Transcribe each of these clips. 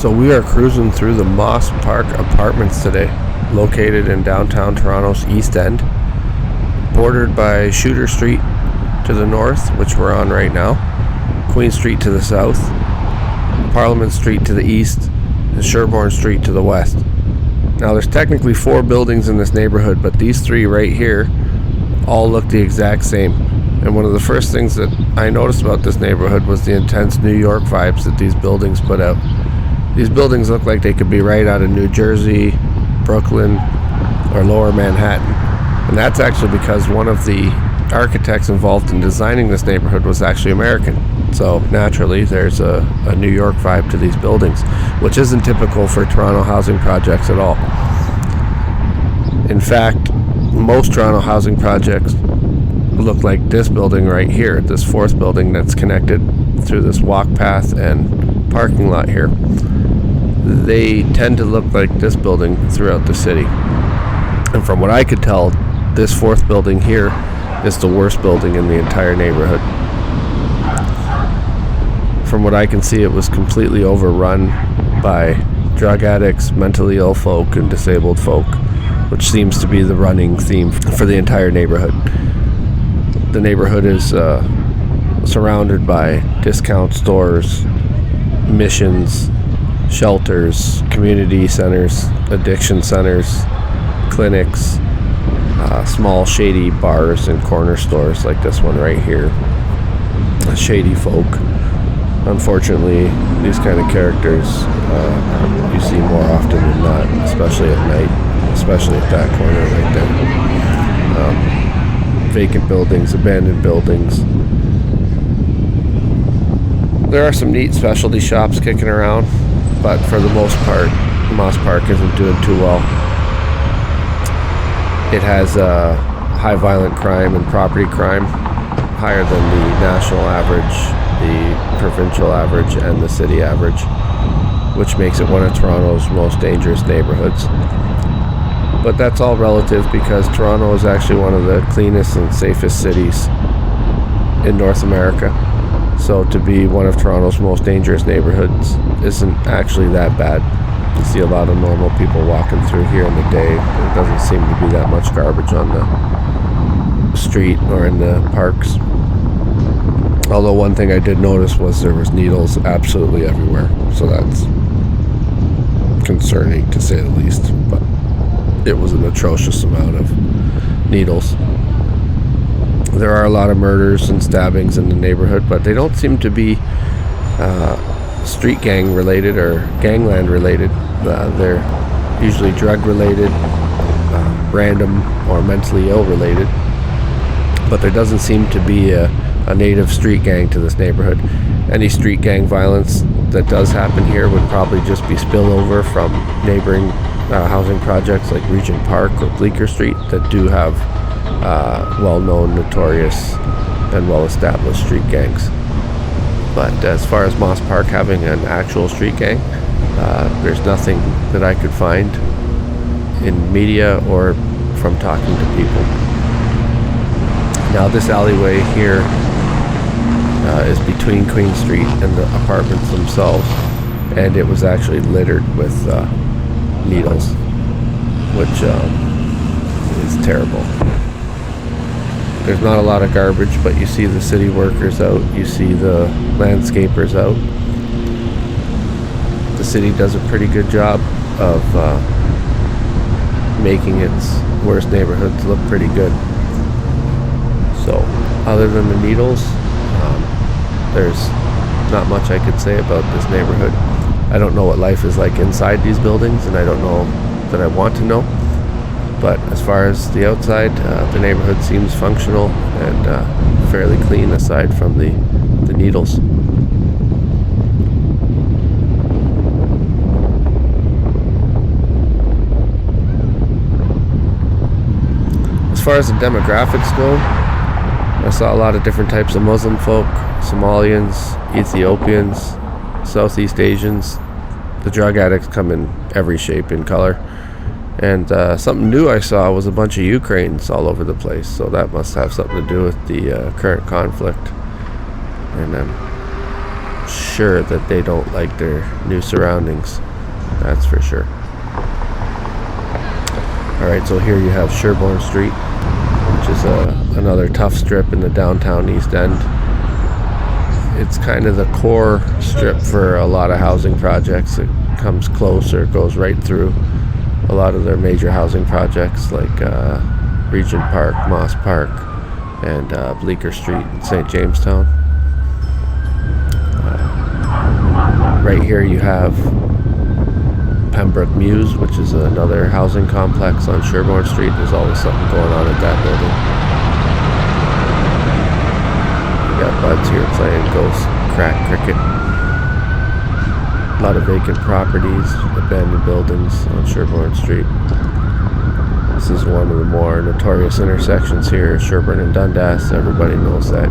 So we are cruising through the Moss Park Apartments today, located in downtown Toronto's East End, bordered by Shooter Street to the north, which we're on right now, Queen Street to the south, Parliament Street to the east, and Sherbourne Street to the west. Now there's technically 4 buildings in this neighborhood, but these 3 right here all look the exact same. And one of the first things that I noticed about this neighborhood was the intense New York vibes that these buildings put out. These buildings look like they could be right out of New Jersey, Brooklyn, or Lower Manhattan. And that's actually because one of the architects involved in designing this neighborhood was actually American. So naturally, there's a New York vibe to these buildings, which isn't typical for Toronto housing projects at all. In fact, most Toronto housing projects look like this building right here, this 4th building that's connected through this walk path and parking lot here. They tend to look like this building throughout the city. And from what I could tell, this 4th building here is the worst building in the entire neighborhood. From what I can see, it was completely overrun by drug addicts, mentally ill folk, and disabled folk, which seems to be the running theme for the entire neighborhood. The neighborhood is surrounded by discount stores, missions, shelters, community centers, addiction centers, clinics, small shady bars and corner stores like this one right here. Shady folk. Unfortunately, these kind of characters you see more often than not, especially at night, especially at that corner right there. Vacant buildings, abandoned buildings. There are some neat specialty shops kicking around, but for the most part, Moss Park isn't doing too well. It has high violent crime and property crime, higher than the national average, the provincial average, and the city average, which makes it one of Toronto's most dangerous neighborhoods. But that's all relative because Toronto is actually one of the cleanest and safest cities in North America. So to be one of Toronto's most dangerous neighborhoods isn't actually that bad. You see a lot of normal people walking through here in the day. There doesn't seem to be that much garbage on the street or in the parks. Although one thing I did notice was there was needles absolutely everywhere. So that's concerning to say the least. But it was an atrocious amount of needles. There are a lot of murders and stabbings in the neighborhood, but they don't seem to be street gang related or gangland related. They're usually drug related, random, or mentally ill related. But there doesn't seem to be a native street gang to this neighborhood. Any street gang violence that does happen here would probably just be spillover from neighboring housing projects like Regent Park or Bleecker Street that do have well-known, notorious, and well-established street gangs. But as far as Moss Park having an actual street gang, there's nothing that I could find in media or from talking to people. Now this alleyway here is between Queen Street and the apartments themselves, and it was actually littered with needles, which is terrible. There's not a lot of garbage, but you see the city workers out, you see the landscapers out. The city does a pretty good job of making its worst neighborhoods look pretty good. So, other than the needles, there's not much I could say about this neighborhood. I don't know what life is like inside these buildings, and I don't know that I want to know. But as far as the outside, the neighborhood seems functional and fairly clean aside from the needles. As far as the demographics go, I saw a lot of different types of Muslim folk, Somalians, Ethiopians, Southeast Asians. The drug addicts come in every shape and color. And something new I saw was a bunch of Ukrainians all over the place, so that must have something to do with the current conflict. And I'm sure that they don't like their new surroundings. That's for sure. Alright, so here you have Sherbourne Street, which is another tough strip in the downtown East End. It's kind of the core strip for a lot of housing projects. It comes close or goes right through a lot of their major housing projects like Regent Park, Moss Park, and Bleecker Street in St. Jamestown. Right here you have Pembroke Mews, which is another housing complex on Sherbourne Street. There's always something going on at that building. You got buds here playing ghost crack cricket. A lot of vacant properties, abandoned buildings on Sherbourne Street. This is one of the more notorious intersections here, Sherbourne and Dundas. Everybody knows that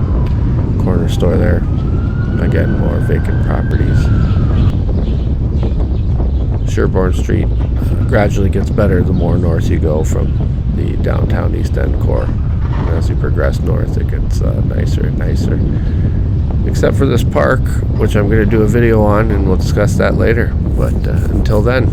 corner store there. Again, more vacant properties. Sherbourne Street gradually gets better the more north you go from the downtown East End core. And as you progress north, it gets nicer and nicer. Except for this park, which I'm going to do a video on, and we'll discuss that later. But until then.